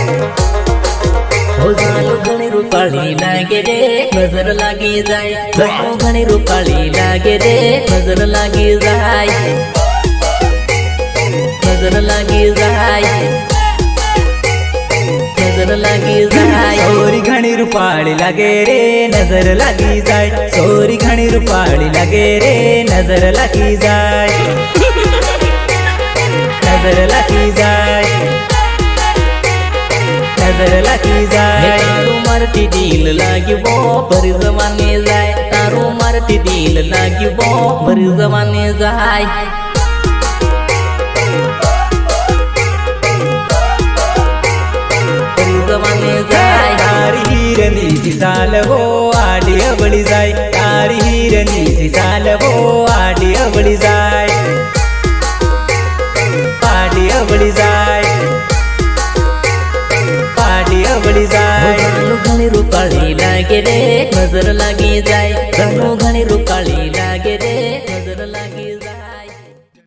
हो जालो घणी रूपाळी लागे रे नजर लागी जाय जालो घणी रूपाळी लागे रे नजर लागी जाय नजर लागी जाय नजर लागी जाय सोरी घणी रूपाळी लागे रे नजर लागी जाय सोरी घणी रूपाळी लागे रे नजर लागी जाय नजर लागी जाय नजर लागी जाय तारू मारती दिल लागी वो पर जमाने जाय तारू मारती दिल लागी वो पर जमाने जाय पर जमाने जाय तारी हिरनी सी साल वो आडी अवळी जाय तारी हिरनी सी साल वो आडी अवळी जाय आडी अवळी जाय आडी अवळी जाय घणी रूपाळी लागे रे नजर लागी जाय घणी रूपाळी